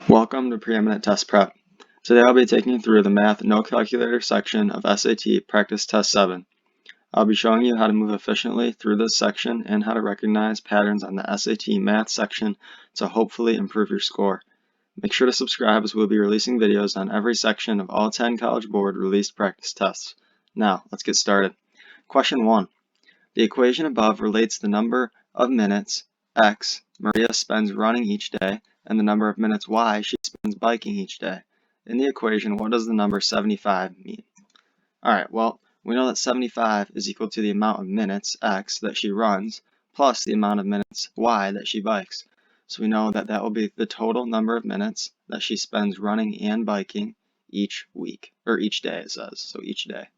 Welcome to Preeminent Test Prep. Today I'll be taking you through the Math No Calculator section of SAT Practice Test 7. I'll be showing you how to move efficiently through this section and how to recognize patterns on the SAT Math section to hopefully improve your score. Make sure to subscribe as we'll be releasing videos on every section of all 10 College Board released practice tests. Now, let's get started. Question 1. The equation above relates the number of minutes, x, Maria spends running each day, and the number of minutes y she spends biking each day. In the equation, what does the number 75 mean? Alright, well, we know that 75 is equal to the amount of minutes, x, that she runs, plus the amount of minutes, y, that she bikes. So we know that that will be the total number of minutes that she spends running and biking each week, or each day it says, so each day.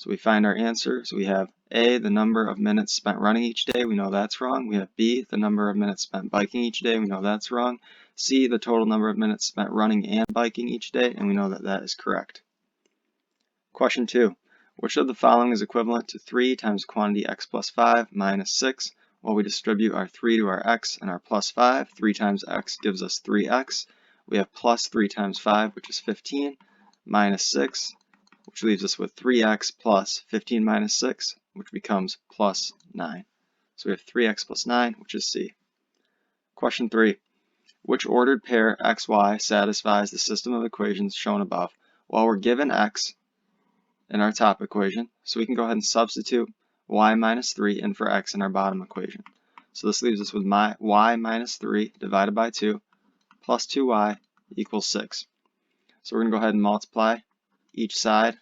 So we find our answer. So we have A, the number of minutes spent running each day. We know that's wrong. We have B, the number of minutes spent biking each day. We know that's wrong. C, the total number of minutes spent running and biking each day. And we know that that is correct. Question 2. Which of the following is equivalent to 3 times quantity x plus 5 minus 6? Well, we distribute our 3 to our x and our plus 5. 3 times x gives us 3x. We have plus 3 times 5, which is 15, minus 6, which leaves us with 3x plus 15 minus 6, which becomes plus 9. So we have 3x plus 9, which is C. Question 3. Which ordered pair xy satisfies the system of equations shown above? Well, we're given x in our top equation, so we can go ahead and substitute y minus 3 in for x in our bottom equation. So this leaves us with y minus 3 divided by 2 plus 2y equals 6. So we're going to go ahead and multiply each side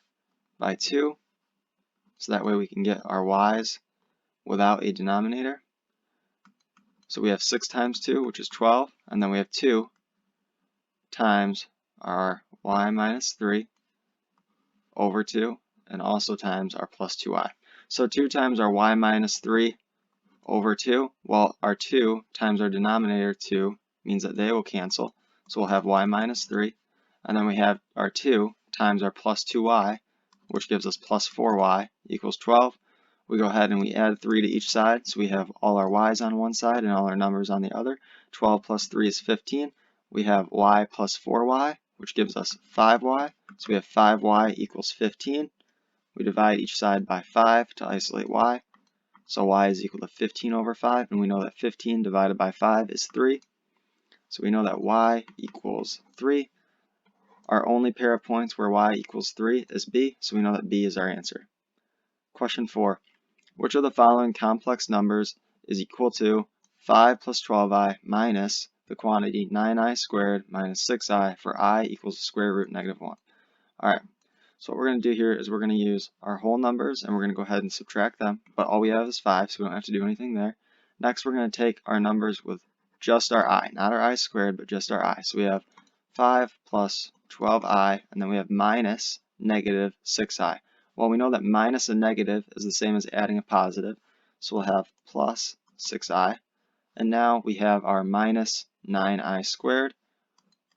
by 2, so that way we can get our y's without a denominator. So we have 6 times 2, which is 12, and then we have 2 times our y minus 3 over 2, and also times our plus 2y. So 2 times our y minus 3 over 2, well, our 2 times our denominator 2 means that they will cancel, so we'll have y minus 3, and then we have our 2 times our plus 2y, which gives us plus 4y equals 12. We go ahead and we add 3 to each side, so we have all our y's on one side and all our numbers on the other. 12 plus 3 is 15. We have y plus 4y, which gives us 5y, so we have 5y equals 15. We divide each side by 5 to isolate y, so y is equal to 15 over 5, and we know that 15 divided by 5 is 3. So we know that y equals 3. Our only pair of points where y equals 3 is B, so we know that B is our answer. Question 4. Which of the following complex numbers is equal to 5 plus 12i minus the quantity 9i squared minus 6i for I equals the square root negative 1? Alright, so what we're going to do here is we're going to use our whole numbers and we're going to go ahead and subtract them, but all we have is 5, so we don't have to do anything there. Next, we're going to take our numbers with just our I, not our I squared, but just our I. So we have 5 plus 12i, and then we have minus negative 6i. Well, we know that minus a negative is the same as adding a positive, so we'll have plus 6i. And now we have our minus 9i squared,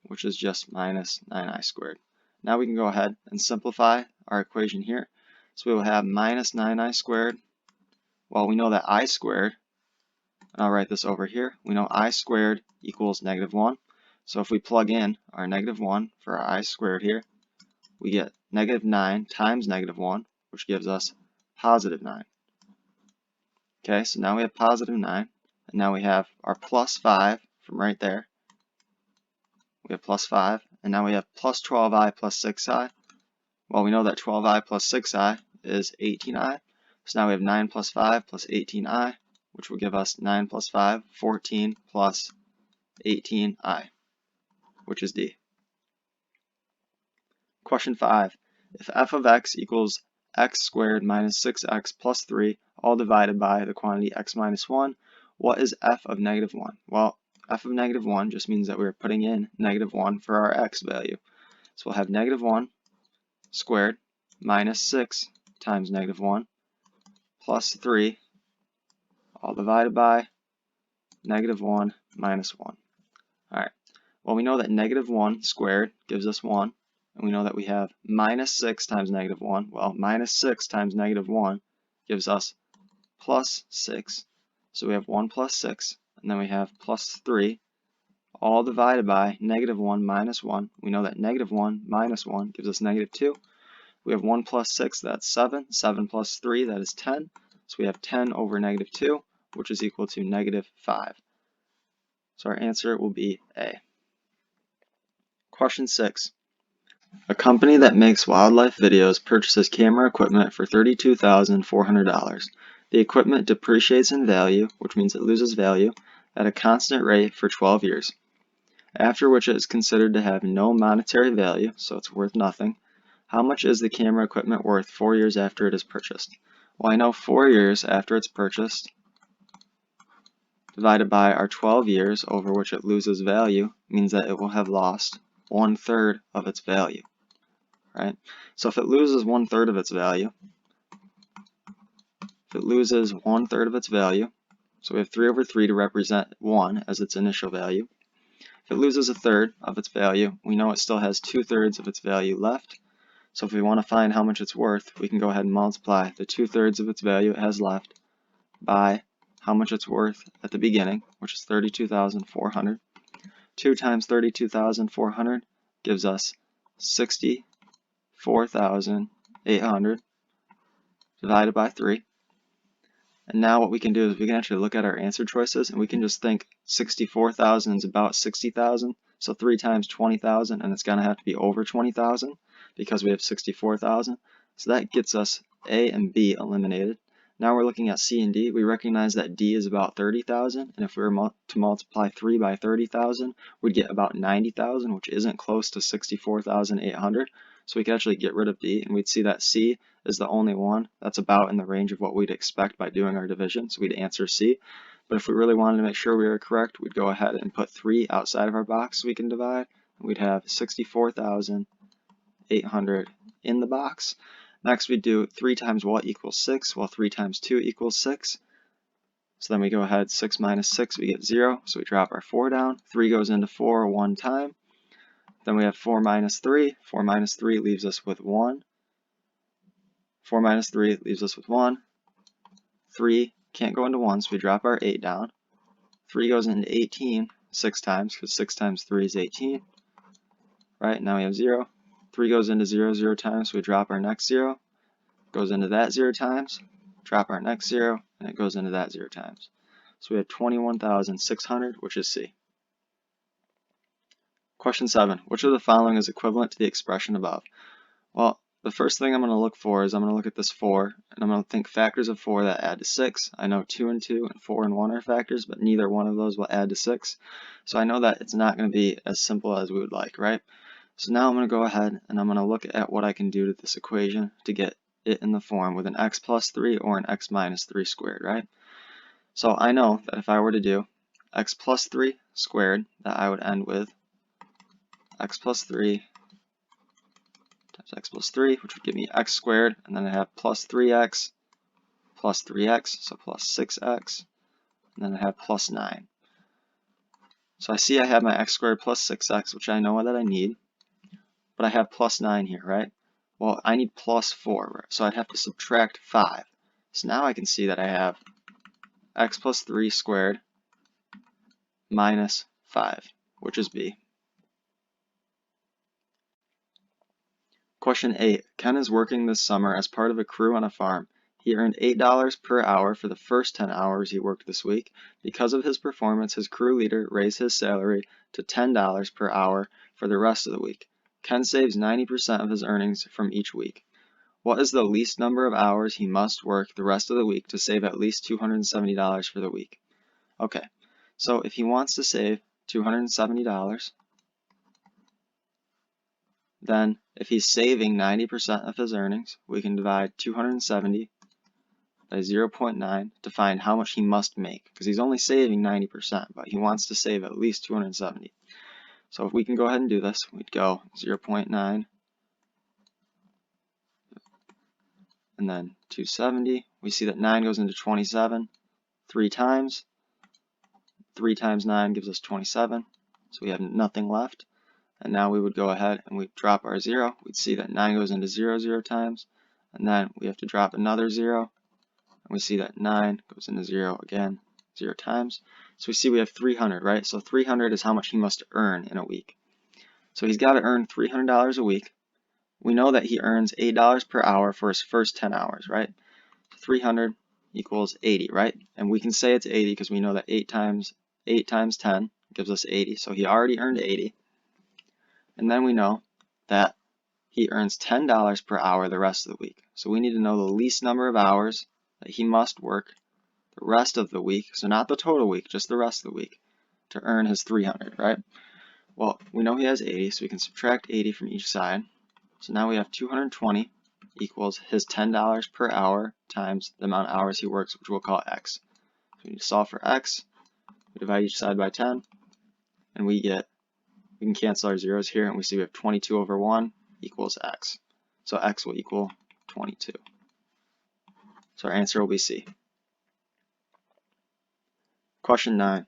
which is just minus 9i squared. Now we can go ahead and simplify our equation here. So we will have minus 9i squared. Well, we know that I squared, and I'll write this over here. We know I squared equals negative 1. So if we plug in our negative 1 for our I squared here, we get negative 9 times negative 1, which gives us positive 9. Okay, so now we have positive 9, and now we have our plus 5 from right there. We have plus 5, and now we have plus 12i plus 6i. Well, we know that 12i plus 6i is 18i, so now we have 9 plus 5 plus 18i, which will give us 9 plus 5, 14 plus 18i, which is D. Question 5. If f of x equals x squared minus 6x plus 3, all divided by the quantity x minus 1, what is f of negative 1? Well, f of negative 1 just means that we're putting in negative 1 for our x value. So we'll have negative 1 squared minus 6 times negative 1 plus 3, all divided by negative 1 minus 1. Alright, well, we know that negative 1 squared gives us 1. And we know that we have minus 6 times negative 1. Well, minus 6 times negative 1 gives us plus 6. So we have 1 plus 6, and then we have plus 3 all divided by negative 1 minus 1. We know that negative 1 minus 1 gives us negative 2. We have 1 plus 6, that's 7. 7 plus 3, that is 10. So we have 10 over negative 2, which is equal to negative 5. So our answer will be A. Question 6. A company that makes wildlife videos purchases camera equipment for $32,400. The equipment depreciates in value, which means it loses value, at a constant rate for 12 years, after which it is considered to have no monetary value, so it's worth nothing. How much is the camera equipment worth 4 years after it is purchased? Well, I know 4 years after it's purchased divided by our 12 years over which it loses value means that it will have lost 1/3 of its value, right? So if it loses 1/3 of its value, so we have 3 over 3 to represent 1 as its initial value. If it loses 1/3 of its value, we know it still has 2/3 of its value left. So if we want to find how much it's worth, we can go ahead and multiply the 2/3 of its value it has left by how much it's worth at the beginning, which is 32,400. 2 times 32,400 gives us 64,800 divided by 3. And now what we can do is we can actually look at our answer choices and we can just think 64,000 is about 60,000. So 3 times 20,000, and it's going to have to be over 20,000 because we have 64,000. So that gets us A and B eliminated. Now we're looking at C and D. We recognize that D is about 30,000, and if we were to multiply 3 by 30,000, we'd get about 90,000, which isn't close to 64,800. So we could actually get rid of D, and we'd see that C is the only one that's about in the range of what we'd expect by doing our division, so we'd answer C. But if we really wanted to make sure we were correct, we'd go ahead and put 3 outside of our box so we can divide, and we'd have 64,800 in the box. Next we do 3 times what equals 6, well 3 times 2 equals 6. So then we go ahead, 6 minus 6, we get 0, so we drop our 4 down. 3 goes into 4 one time. Then we have 4 minus 3. 4 minus 3 leaves us with 1. 4 minus 3 leaves us with 1. 3 can't go into 1, so we drop our 8 down. 3 goes into 18 6 times, because 6 times 3 is 18. Right, now we have 0. 3 goes into 0 0 times, so we drop our next 0. Goes into that 0 times, drop our next 0, and it goes into that 0 times. So we have 21,600, which is C. Question 7. Which of the following is equivalent to the expression above? Well, the first thing I'm going to look for is I'm going to look at this 4, and I'm going to think factors of 4 that add to 6. I know 2 and 2 and 4 and 1 are factors, but neither one of those will add to 6. So I know that it's not going to be as simple as we would like, right? So now I'm going to go ahead and I'm going to look at what I can do to this equation to get it in the form with an x plus 3 or an x minus 3 squared, right? So I know that if I were to do x plus 3 squared, that I would end with x plus 3 times x plus 3, which would give me x squared, and then I have plus 3x, so plus 6x, and then I have plus 9. So I see I have my x squared plus 6x, which I know that I need, but I have plus 9 here, right? Well, I need plus 4, so I'd have to subtract 5. So now I can see that I have x plus 3 squared minus 5, which is B. Question 8. Ken is working this summer as part of a crew on a farm. He earned $8 per hour for the first 10 hours he worked this week. Because of his performance, his crew leader raised his salary to $10 per hour for the rest of the week. Ken saves 90% of his earnings from each week. What is the least number of hours he must work the rest of the week to save at least $270 for the week? Okay, so if he wants to save $270, then if he's saving 90% of his earnings, we can divide 270 by 0.9 to find how much he must make, because he's only saving 90%, but he wants to save at least 270. So if we can go ahead and do this, we'd go 0.9 and then 270. We see that 9 goes into 27 3 times. 3 times 9 gives us 27, so we have nothing left. And now we would go ahead and we'd drop our 0. We'd see that 9 goes into 0 0 times, and then we have to drop another 0. And we see that 9 goes into 0 again, 0 times. So we see we have 300, right? So 300 is how much he must earn in a week. So he's got to earn $300 a week. We know that he earns $8 per hour for his first 10 hours, right? 300 equals 80, right? And we can say it's 80 because we know that 8 times 10 gives us 80. So he already earned 80. And then we know that he earns $10 per hour the rest of the week. So we need to know the least number of hours that he must work the rest of the week, so not the total week, just the rest of the week, to earn his 300, right? Well, we know he has 80, so we can subtract 80 from each side. So now we have 220 equals his $10 per hour times the amount of hours he works, which we'll call x. So we need to solve for x. We divide each side by 10, and we can cancel our zeros here, and we see we have 22 over 1 equals x. So x will equal 22. So our answer will be C. Question 9.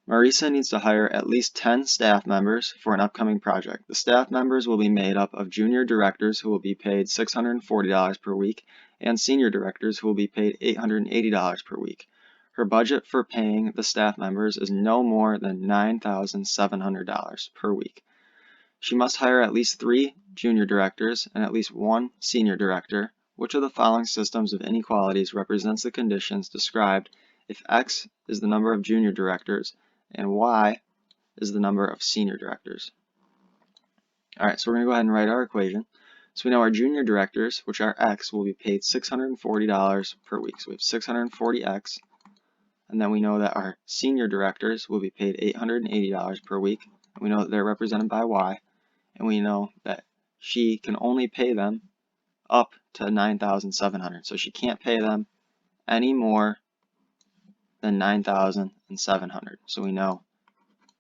Marisa needs to hire at least 10 staff members for an upcoming project. The staff members will be made up of junior directors who will be paid $640 per week and senior directors who will be paid $880 per week. Her budget for paying the staff members is no more than $9,700 per week. She must hire at least 3 junior directors and at least 1 senior director. Which of the following systems of inequalities represents the conditions described if X is the number of junior directors and Y is the number of senior directors? Alright, so we're going to go ahead and write our equation. So we know our junior directors, which are X, will be paid $640 per week. So we have 640X. And then we know that our senior directors will be paid $880 per week. And we know that they're represented by Y. And we know that she can only pay them up to $9,700. So she can't pay them any more than $9,700. So we know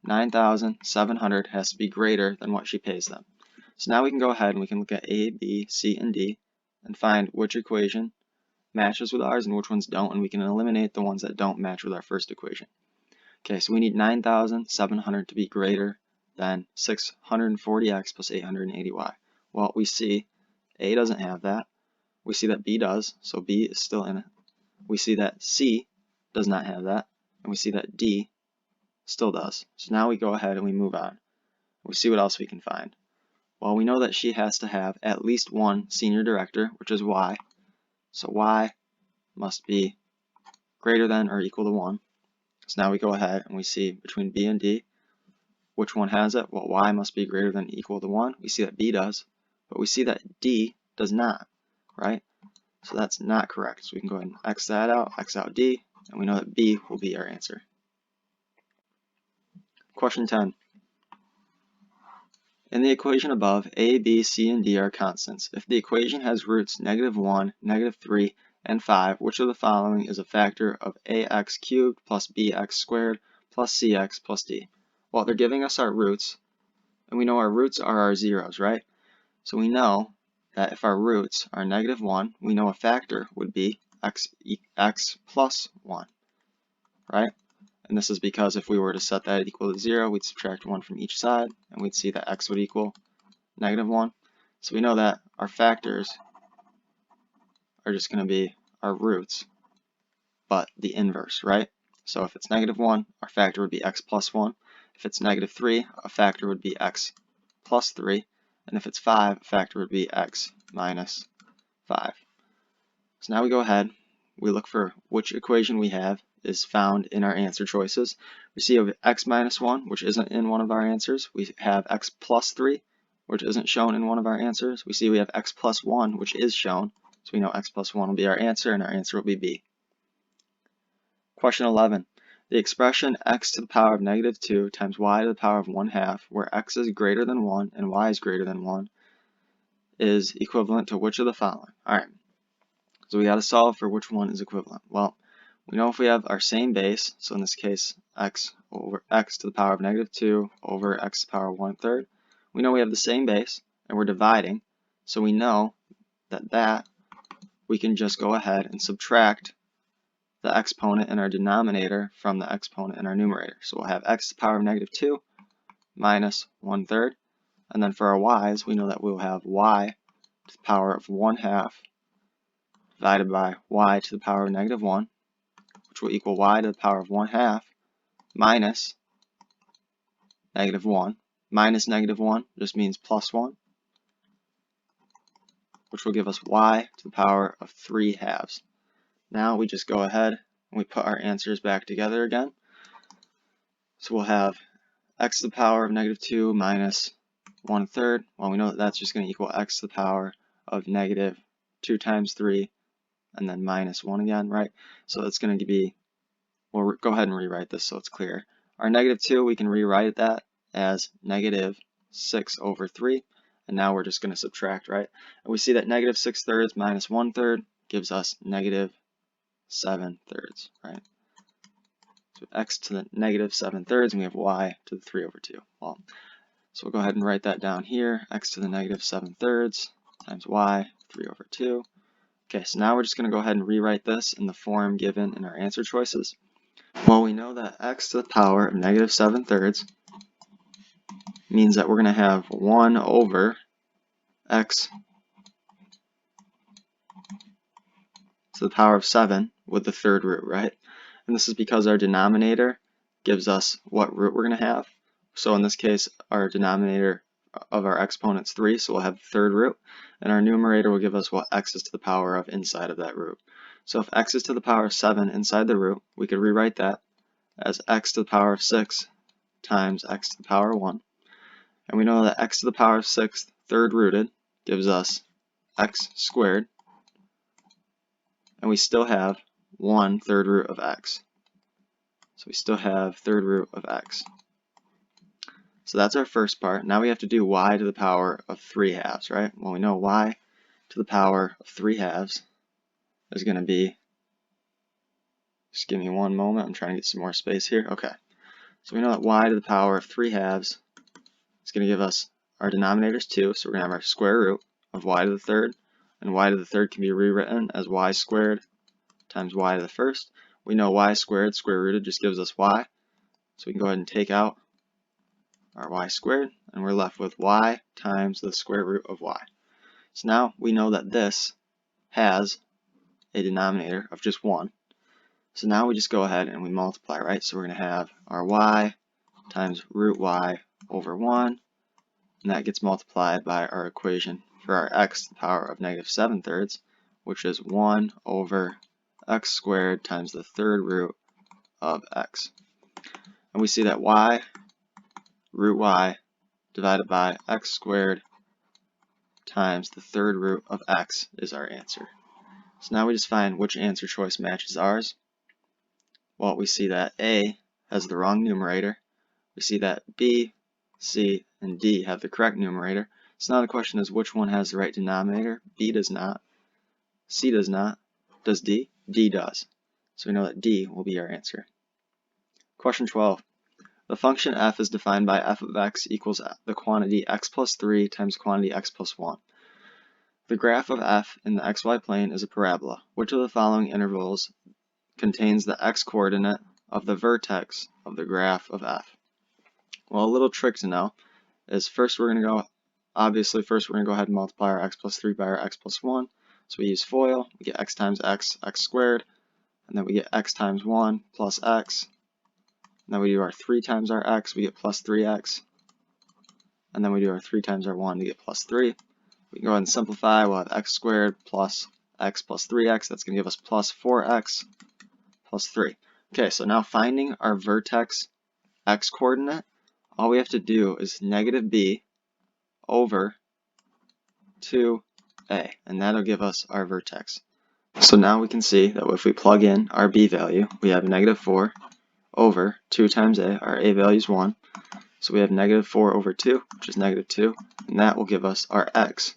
$9,700 has to be greater than what she pays them. So now we can go ahead and we can look at A, B, C, and D and find which equation matches with ours and which ones don't, and we can eliminate the ones that don't match with our first equation. Okay, so we need 9,700 to be greater than 640x plus 880y. Well, we see A doesn't have that. We see that B does, so B is still in it. We see that C does not have that, and we see that D still does. So now we go ahead and we move on. We see what else we can find. Well, we know that she has to have at least 1 senior director, which is Y. So Y must be greater than or equal to 1. So now we go ahead and we see between B and D, which one has it? Well, Y must be greater than or equal to 1. We see that B does, but we see that D does not, right? So that's not correct. So we can go ahead and X that out, X out D, and we know that B will be our answer. Question 10. In the equation above, A, B, C, and D are constants. If the equation has roots -1, -3, and 5, which of the following is a factor of ax cubed plus bx squared plus cx plus d? Well, they're giving us our roots, and we know our roots are our zeros, right? So we know that if our roots are -1, we know a factor would be x plus 1, right? And this is because if we were to set that equal to 0, we'd subtract 1 from each side, and we'd see that x would equal -1. So we know that our factors are just going to be our roots, but the inverse, right? So if it's -1, our factor would be x plus 1. If it's -3, a factor would be x plus 3. And if it's 5, a factor would be x minus 5. So now we go ahead, we look for which equation we have is found in our answer choices. We see x minus 1, which isn't in one of our answers. We have x plus 3, which isn't shown in one of our answers. We see we have x plus 1, which is shown. So we know x plus 1 will be our answer, and our answer will be B. Question 11. The expression x to the power of -2 times y to the power of 1/2, where x is greater than 1 and y is greater than 1, is equivalent to which of the following? Alright, so we got to solve for which one is equivalent. Well, we know if we have our same base, so in this case x over x to the power of -2 over x to the power of 1/3, we know we have the same base and we're dividing, so we know that we can just go ahead and subtract the exponent in our denominator from the exponent in our numerator. So we'll have x to the power of -2 minus 1/3, and then for our y's, we know that we'll have y to the power of 1/2 divided by y to the power of -1, which will equal y to the power of 1/2 minus negative 1. Minus negative 1 just means plus 1, which will give us y to the power of 3 halves. Now we just go ahead and we put our answers back together again. So we'll have x to the power of negative 2 minus 1/3. Well, we know that that's just going to equal x to the power of negative 2 times 3 and then minus 1 again, right? So it's going to be, we'll go ahead and rewrite this so it's clear. Our negative 2, we can rewrite that as negative 6/3. And now we're just going to subtract, right? And we see that negative 6/3 minus 1/3 gives us negative 7/3, right? So x to the negative 7/3, and we have y to the 3/2. Well, so we'll go ahead and write that down here. X to the negative 7/3 times y, 3/2. Okay, so now we're just going to go ahead and rewrite this in the form given in our answer choices. Well, we know that x to the power of negative 7/3 means that we're going to have 1 over x to the power of 7 with the third root, right? And this is because our denominator gives us what root we're going to have. So in this case, our denominator of our exponent's 3, so we'll have the third root, and our numerator will give us what x is to the power of inside of that root. So if x is to the power of 7 inside the root, we could rewrite that as x to the power of 6 times x to the power of 1. And we know that x to the power of 6 third rooted gives us x squared, and we still have 1 third root of x. So we still have third root of x. So that's our first part. Now we have to do y to the power of 3 halves, right? Well, we know y to the power of 3 halves is going to be, just give me one moment, I'm trying to get some more space here. Okay, so we know that y to the power of 3 halves is going to give us, our denominator is 2, so we're going to have our square root of y to the third, and y to the third can be rewritten as y squared times y to the first. We know y squared, square rooted, just gives us y, so we can go ahead and take out our y squared, and we're left with y times the square root of y. So now we know that this has a denominator of just 1. So now we just go ahead and we multiply, right? So we're going to have our y times root y over 1, and that gets multiplied by our equation for our x to the power of negative 7/3, which is 1 over x squared times the third root of x. And we see that y root y divided by x squared times the third root of x is our answer. So now we just find which answer choice matches ours. Well, we see that A has the wrong numerator. We see that B, C, and D have the correct numerator. So now the question is which one has the right denominator? B does not. C does not. Does D? D does. So we know that D will be our answer. Question 12. The function f is defined by f of x equals the quantity x plus 3 times quantity x plus 1. The graph of f in the xy plane is a parabola. Which of the following intervals contains the x-coordinate of the vertex of the graph of f? Well, a little trick to know is first we're going to go ahead and multiply our x plus 3 by our x plus 1. So we use FOIL, we get x times x, x squared, and then we get x times 1 plus x. And then we do our 3 times our x, we get plus 3x. And then we do our 3 times our 1 to get plus 3. We can go ahead and simplify. We'll have x squared plus x plus 3x. That's going to give us plus 4x plus 3. Okay, so now finding our vertex x coordinate, all we have to do is negative b over 2a, and that'll give us our vertex. So now we can see that if we plug in our b value, we have negative 4 over 2 times a. Our a value is 1. So we have negative 4 over 2, which is negative 2, and that will give us our x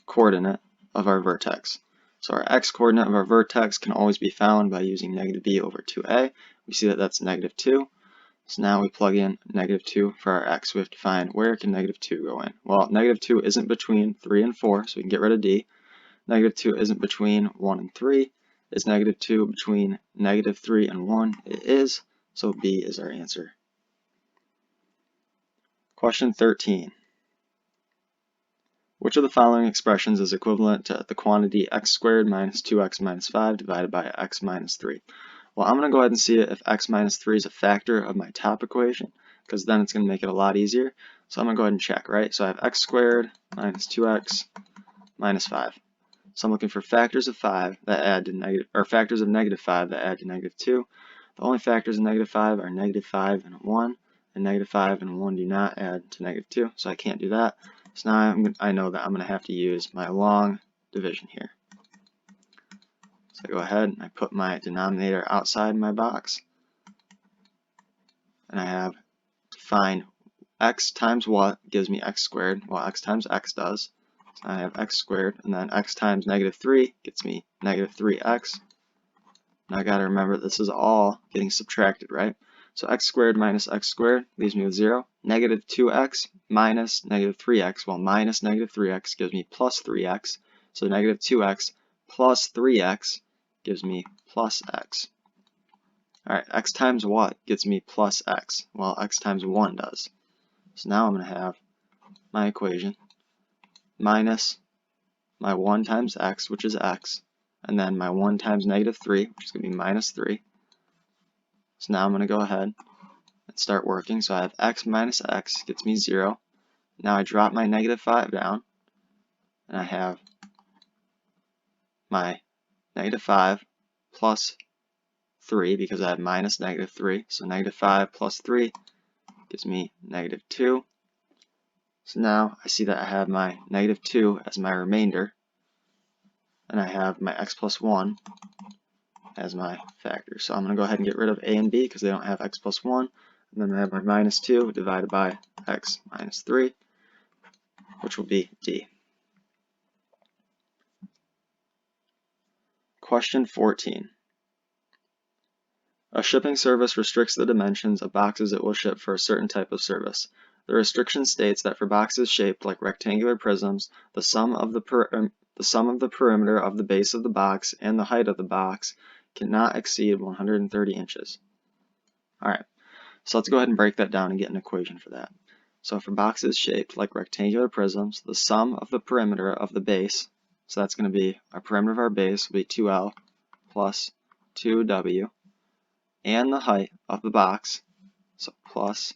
coordinate of our vertex. So our x coordinate of our vertex can always be found by using negative b over 2a. We see that that's negative 2. So now we plug in negative 2 for our x. We have to find where can negative 2 go in. Well, negative 2 isn't between 3 and 4, so we can get rid of d. Negative 2 isn't between 1 and 3. Is negative 2 between negative 3 and 1? It is, so B is our answer. Question 13. Which of the following expressions is equivalent to the quantity x squared minus 2x minus 5 divided by x minus 3? Well, I'm going to go ahead and see if x minus 3 is a factor of my top equation, because then it's going to make it a lot easier. So I'm going to go ahead and check, right? So I have x squared minus 2x minus 5. So I'm looking for factors of 5 that add to negative, or factors of negative 5 that add to negative 2. The only factors of negative 5 are negative 5 and 1, and negative 5 and 1 do not add to negative 2, so I can't do that. So now I know that I'm going to have to use my long division here. So I go ahead and I put my denominator outside my box, and I have to find x times what gives me x squared. Well, x times x does. So I have x squared, and then x times negative 3 gets me negative 3x. Now I got to remember this is all getting subtracted, right? So x squared minus x squared leaves me with 0. Negative 2x minus negative 3x. Well, minus negative 3x gives me plus 3x. So negative 2x plus 3x gives me plus x. Alright, x times what gets me plus x? Well, x times 1 does. So now I'm going to have my equation minus my 1 times x, which is x, and then my 1 times negative 3, which is going to be minus 3. So now I'm going to go ahead and start working. So I have x minus x gets me 0. Now I drop my negative 5 down, and I have my negative 5 plus 3 because I have minus negative 3. So negative 5 plus 3 gives me negative 2. So now I see that I have my negative 2 as my remainder, and I have my x plus 1 as my factor. So I'm going to go ahead and get rid of a and b because they don't have x plus 1. And then I have my minus 2 divided by x minus 3, which will be d. Question 14. A shipping service restricts the dimensions of boxes it will ship for a certain type of service. The restriction states that for boxes shaped like rectangular prisms, the sum of the perimeter of the base of the box and the height of the box cannot exceed 130 inches. Alright, so let's go ahead and break that down and get an equation for that. So for boxes shaped like rectangular prisms, the sum of the perimeter of the base, so that's going to be our perimeter of our base will be 2L plus 2W, and the height of the box, so plus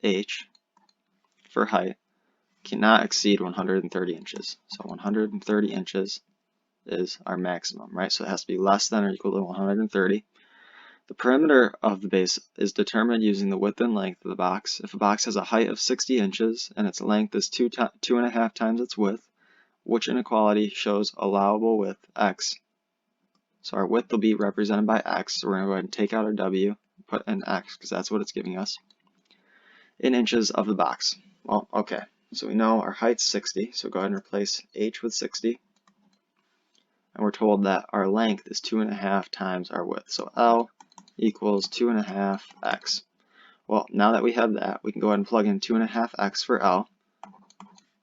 H for height, cannot exceed 130 inches. So 130 inches is our maximum, right? So it has to be less than or equal to 130. The perimeter of the base is determined using the width and length of the box. If a box has a height of 60 inches and its length is 2.5 times its width, which inequality shows allowable width x? So our width will be represented by x, so we're going to go ahead and take out our w, put in x, because that's what it's giving us, in inches of the box. Well, okay, so we know our height's 60, so go ahead and replace h with 60. And we're told that our length is 2.5 times our width, so L equals 2.5x. Well, now that we have that, we can go ahead and plug in 2.5x for L.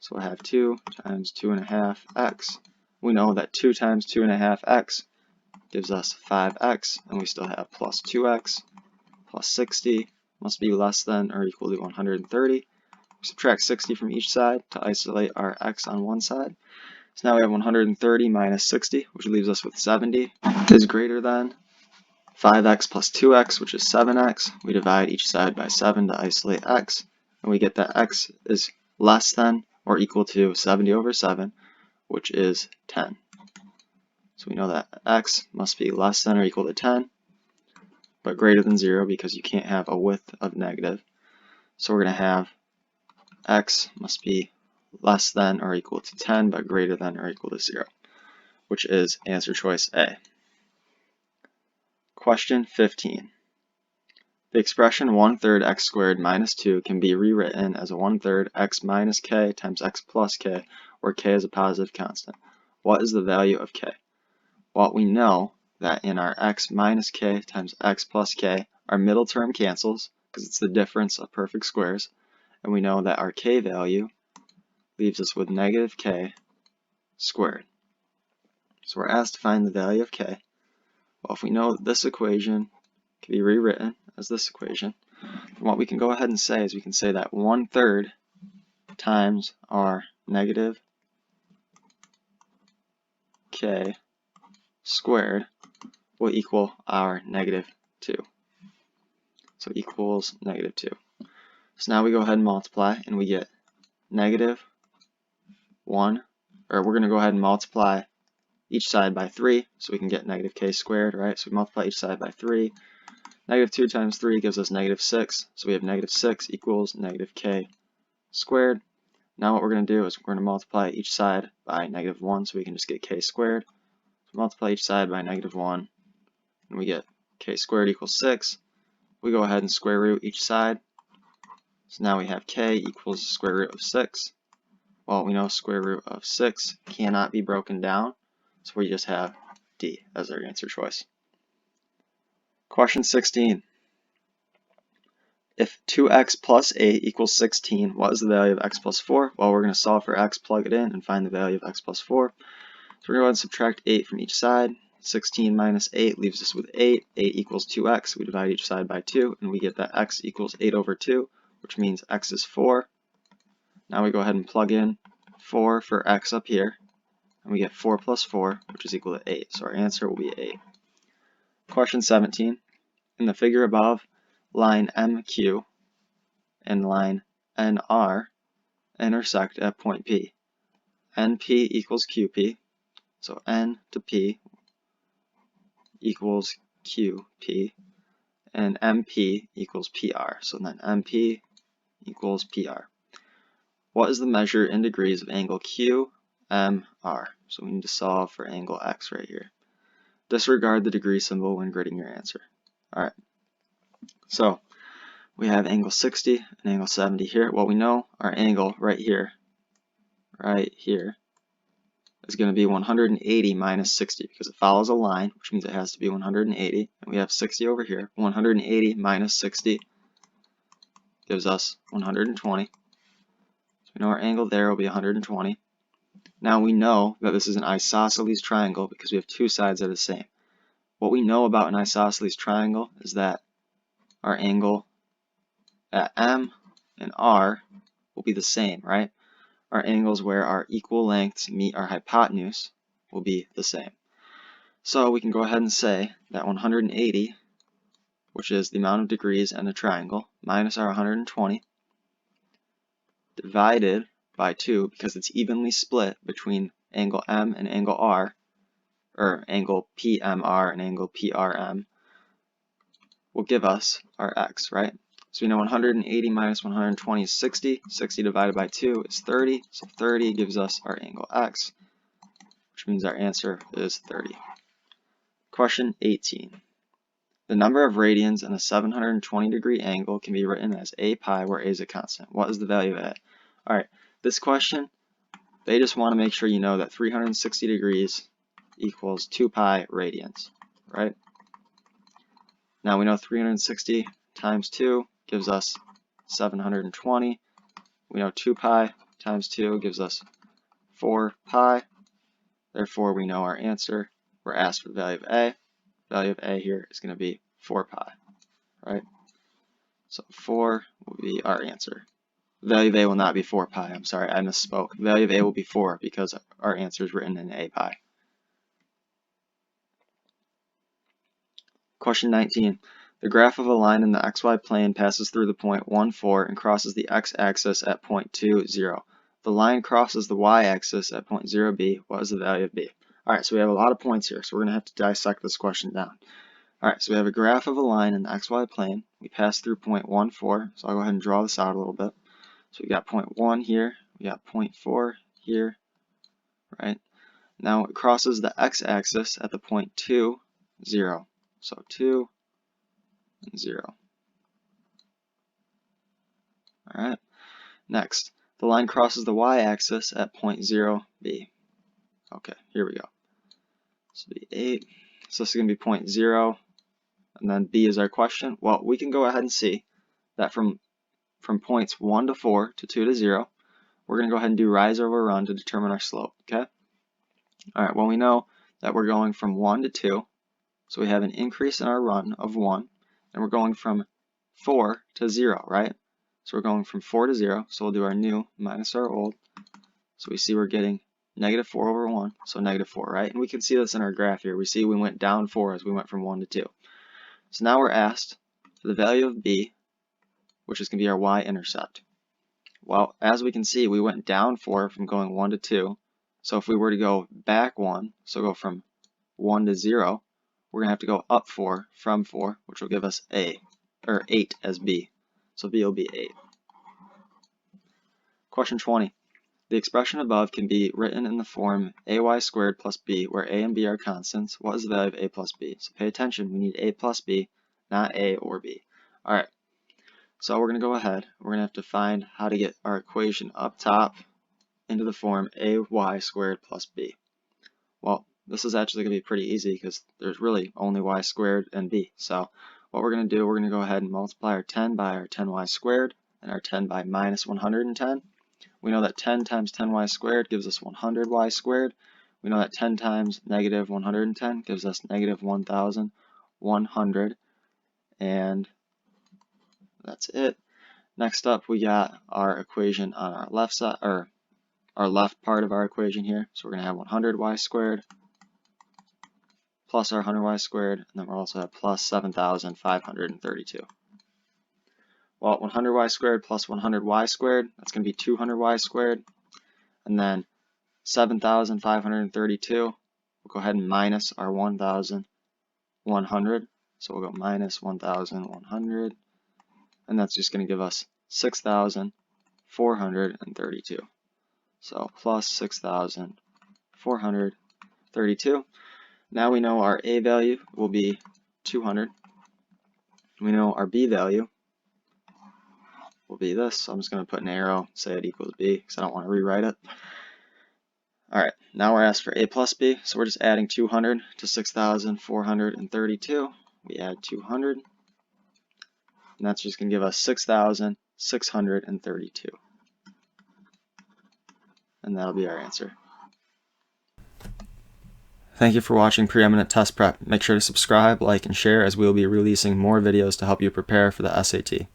So we'll have 2 times 2.5x. We know that 2 times 2.5x gives us 5x, and we still have plus 2x plus 60 must be less than or equal to 130. We subtract 60 from each side to isolate our x on one side. So now we have 130 minus 60, which leaves us with 70, is greater than 5x plus 2x, which is 7x. We divide each side by 7 to isolate x, and we get that x is less than or equal to 70 over 7, which is 10. So we know that x must be less than or equal to 10, but greater than 0 because you can't have a width of negative. So we're going to have x must be less than or equal to 10, but greater than or equal to 0, which is answer choice A. Question 15. The expression 1/3 x squared minus 2 can be rewritten as a 1/3 x minus k times x plus k, where k is a positive constant. What is the value of k? Well, we know that in our x minus k times x plus k, our middle term cancels because it's the difference of perfect squares, and we know that our k value leaves us with negative k squared. So we're asked to find the value of k. Well, if we know that this equation can be rewritten as this equation, then what we can go ahead and say is we can say that 1/3 times our negative k squared will equal our -2. So equals -2. So now we go ahead and multiply, and we get -1, or we're going to go ahead and multiply each side by 3, so we can get -k squared, right? So we multiply each side by 3. -2 times 3 gives us -6, so we have -6 equals -k squared. Now what we're going to do is we're going to multiply each side by -1, so we can just get k squared. So multiply each side by -1, and we get k squared equals 6. We go ahead and square root each side. So now we have k equals square root of 6. Well, we know square root of 6 cannot be broken down, so we just have D as our answer choice. Question 16. If 2x plus 8 equals 16, what is the value of x plus 4? Well, we're going to solve for x, plug it in, and find the value of x plus 4. So we're going to go ahead and subtract 8 from each side. 16 minus 8 leaves us with 8. 8 equals 2x. We divide each side by 2, and we get that x equals 8 over 2, which means x is 4. Now we go ahead and plug in 4 for x up here, and we get 4 plus 4, which is equal to 8. So our answer will be 8. Question 17. In the figure above, line MQ and line NR intersect at point P. NP equals QP, so N to P equals QP, and MP equals PR. So then MP equals PR. What is the measure in degrees of angle QMR? So we need to solve for angle X right here. Disregard the degree symbol when gridding your answer. Alright, so we have angle 60 and angle 70 here. Well, we know our angle right here is going to be 180 minus 60 because it follows a line, which means it has to be 180. And we have 60 over here. 180 minus 60 gives us 120. So we know our angle there will be 120. Now we know that this is an isosceles triangle because we have two sides that are the same. What we know about an isosceles triangle is that our angle at M and R will be the same, right? Our angles where our equal lengths meet our hypotenuse will be the same. So we can go ahead and say that 180, which is the amount of degrees in a triangle, minus our 120, divided by 2, because it's evenly split between angle M and angle R, or angle PMR and angle PRM, will give us our X, right? So we know 180 minus 120 is 60. 60 divided by 2 is 30. So 30 gives us our angle X, which means our answer is 30. Question 18. The number of radians in a 720 degree angle can be written as a pi, where a is a constant. What is the value of a? Alright, this question, they just want to make sure you know that 360 degrees equals 2 pi radians, right? Now we know 360 times 2 gives us 720. We know 2 pi times 2 gives us 4 pi. Therefore, we know our answer. We're asked for the value of a. The value of a here is going to be 4 pi, right? So 4 will be our answer. The value of a will not be 4 pi. I'm sorry, I misspoke. The value of a will be 4 because our answer is written in a pi. Question 19. The graph of a line in the xy plane passes through the point 1, 4 and crosses the x-axis at point 2, 0. The line crosses the y-axis at point 0, b. What is the value of b? Alright, so we have a lot of points here, so we're going to have to dissect this question down. Alright, so we have a graph of a line in the xy plane. We pass through point 1, 4, so I'll go ahead and draw this out a little bit. So we got point 1 here, we got point 4 here, right? Now it crosses the x-axis at the point 2, 0. So 2, 0. Alright, next, the line crosses the y-axis at point 0, b. Okay, here we go. This will be 8. So this is going to be point 0, and then b is our question. Well, we can go ahead and see that from points 1 to 4 to 2 to 0, we're going to go ahead and do rise over run to determine our slope, okay? Alright, well we know that we're going from 1 to 2, so we have an increase in our run of 1, and we're going from 4 to 0, right? So we're going from 4 to 0, so we'll do our new minus our old. So we see we're getting negative 4 over 1, so negative 4, right? And we can see this in our graph here. We see we went down 4 as we went from 1 to 2. So now we're asked for the value of b, which is going to be our y-intercept. Well, as we can see, we went down 4 from going 1 to 2. So if we were to go back 1, so go from 1 to 0, we're going to have to go up 4 from 4, which will give us 8 as b. So b will be 8. Question 20. The expression above can be written in the form ay squared plus b, where a and b are constants. What is the value of a plus b? So pay attention, we need a plus b, not a or b. Alright, so we're going to go ahead. We're going to have to find how to get our equation up top into the form ay squared plus b. Well, this is actually going to be pretty easy because there's really only y squared and b. So what we're going to do, we're going to go ahead and multiply our 10 by our 10y squared and our 10 by minus 110. We know that 10 times 10y squared gives us 100y squared. We know that 10 times negative 110 gives us negative 1,100. And that's it. Next up, we got our equation on our left side, or our left part of our equation here. So we're going to have 100y squared plus our 100y squared, and then we'll also have plus 7,532. Well, 100y squared plus 100y squared, that's going to be 200y squared. And then 7,532, we'll go ahead and minus our 1,100. So we'll go minus 1,100. And that's just going to give us 6,432. So plus 6,432. Now we know our a value will be 200. We know our b value will be this, so I'm just going to put an arrow, say it equals b, because I don't want to rewrite it. Alright, now we're asked for a plus b, so we're just adding 200 to 6,432. We add 200, and that's just going to give us 6,632. And that'll be our answer. Thank you for watching Preeminent Test Prep. Make sure to subscribe, like, and share, as we will be releasing more videos to help you prepare for the SAT.